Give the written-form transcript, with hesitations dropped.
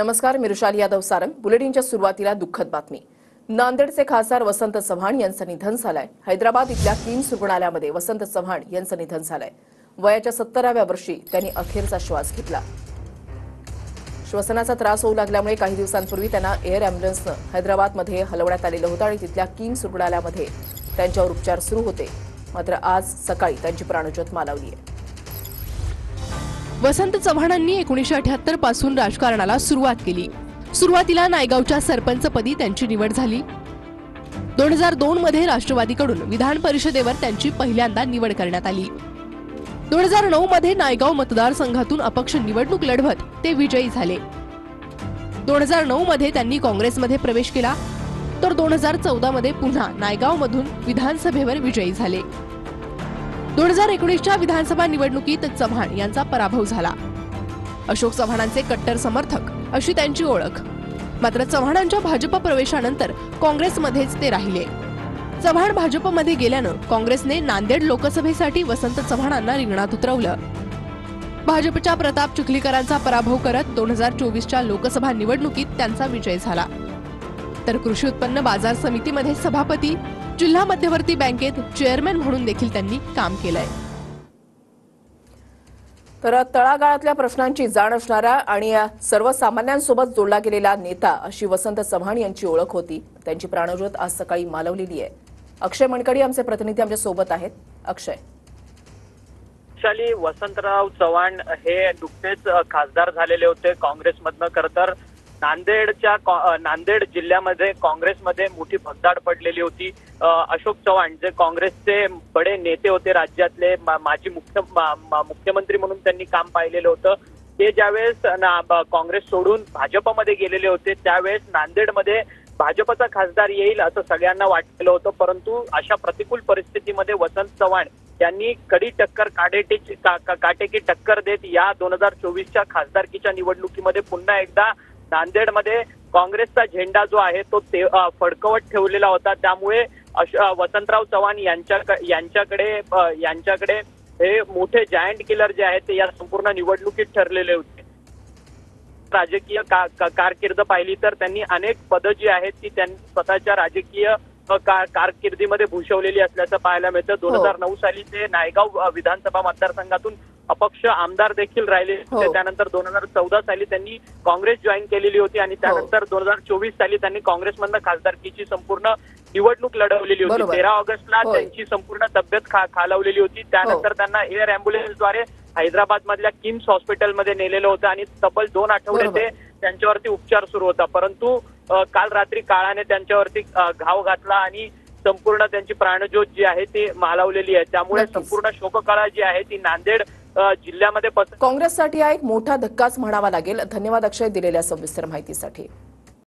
नमस्कार, मी रुशाली यादव सारंग। बुलेटिनच्या सुरुवातीला दुःखद बातमी। नांदेडचे खासदार वसंत चव्हाण यांचं निधन झालंय। हैदराबाद इथल्या किम्स रुग्णालयामध्ये वसंत चव्हाण यांचं निधन झालंय। वयाच्या 70व्या वर्षी त्यांनी अखेरचा श्वास घेतला। श्वसनाचा त्रास होऊ लागल्यामुळे काही दिवसांपूर्वी त्यांना एअर अॅम्ब्युलन्सनं हैदराबादमध्ये हलवण्यात आलेलं होतं आणि तिथल्या किम्स रुग्णालयामध्ये त्यांच्यावर उपचार सुरू होते। मात्र आज सकाळी त्यांची प्राणज्योत मालवली आहे। वसंत चव्हाणांनी 1978 पासून राजकारणाला सुरुवात केली। सुरुवातीला नायगावच्या सरपंचपदी त्यांची निवड झाली। 2002 मध्ये राष्ट्रवादीकडून विधान परिषदेवर त्यांची पहिल्यांदा निवड करण्यात आली। 2009 मध्ये नायगाव मतदारसंघातून अपक्ष निवडणूक लढवत ते विजयी झाले। 2009 मध्ये त्यांनी काँग्रेसमध्ये प्रवेश केला, तर 2014 मध्ये पुन्हा नायगावमधून विधानसभेवर विजयी झाले। 2019च्या विधानसभा निवडणुकीत चव्हाण यांचा पराभव झाला। अशोक चव्हाणांचे कट्टर समर्थक अशी त्यांची ओळख। मात्र चव्हाणांच्या भाजप प्रवेशानंतर काँग्रेसमध्येच ते राहिले। चव्हाण भाजपमध्ये गेल्यानं काँग्रेसने नांदेड लोकसभेसाठी वसंत चव्हाणांना रिंगणात उतरवलं। भाजपच्या प्रताप चिखलीकरांचा पराभव करत 2024च्या लोकसभा निवडणुकीत त्यांचा विजय झाला। तर कृषी उत्पन्न बाजार समितीमध्ये सभापती, जिल्हा मध्यवर्ती बँकेत चेअरमॅन म्हणून देखील त्यांनी काम केलंय। तर तळागाळातल्या प्रश्नांची जाण असणारा आणि सर्वसामान्यांसोबत जोडला गेलेला नेता अशी वसंत चव्हाण यांची ओळख होती। त्यांची प्राणज्योत आज सकाळी मालवलेली आहे। अक्षय मनकडी आमचे प्रतिनिधी आमच्या सोबत आहेत। अक्षय, वसंतराव चव्हाण हे नुकतेच खासदार झालेले होते काँग्रेसमधनं। खरं तर नांदेड जिल्ह्यामध्ये काँग्रेसमध्ये मोठी भगदाड पडलेली होती। अशोक चव्हाण जे काँग्रेसचे बडे नेते होते, राज्यातले माजी मुख्यमंत्री म्हणून त्यांनी काम पाहिलेलं होतं। ते ज्यावेळेस काँग्रेस सोडून भाजपमध्ये गेलेले होते त्यावेळेस नांदेडमध्ये भाजपचा खासदार येईल असं सगळ्यांना वाटलेलं होतं। परंतु अशा प्रतिकूल परिस्थितीमध्ये वसंत चव्हाण यांनी कडी टक्कर काटेकी टक्कर देत या 2024च्या खासदारकीच्या निवडणुकीमध्ये पुन्हा एकदा नांदेडमध्ये काँग्रेसचा झेंडा जो आहे तो फडकवत ठेवलेला होता। त्यामुळे वसंतराव चव्हाण यांच्याकडे हे मोठे जायंट किलर जे आहेत ते या संपूर्ण निवडणुकीत ठरलेले होते। राजकीय कारकीर्द पाहिली तर त्यांनी अनेक पदं जी आहेत ती त्यांनी स्वतःच्या राजकीय कारकिर्दीमध्ये भूषवलेली असल्याचं पाहायला मिळतं। 2009 साली ते नायगाव विधानसभा मतदारसंघातून अपक्ष आमदार देखील राहिले होते। त्यानंतर 2014 साली त्यांनी काँग्रेस जॉईन केलेली होती आणि त्यानंतर 2024 साली त्यांनी काँग्रेसमधनं खासदारकीची संपूर्ण निवडणूक लढवलेली होती। 13 ऑगस्टला त्यांची संपूर्ण तब्येत खालावलेली होती। त्यानंतर त्यांना एअर अॅम्ब्युलन्सद्वारे हैदराबाद मधल्या किम्स हॉस्पिटलमध्ये नेलेलं होतं आणि तब्बल 2 आठवडे ते त्यांच्यावरती उपचार सुरू होता। परंतु काल रात्री काळाने त्यांच्यावरती घाव घातला आणि संपूर्ण त्यांची प्राणज्योत जी आहे ती मालवलेली आहे। त्यामुळे संपूर्ण शोककळा जी आहे ती नांदेड जिल्ह्यामध्ये काँग्रेससाठी हा एक मोठा धक्काच म्हणावा लागेल। धन्यवाद अक्षय दिलेल्या सविस्तर माहितीसाठी।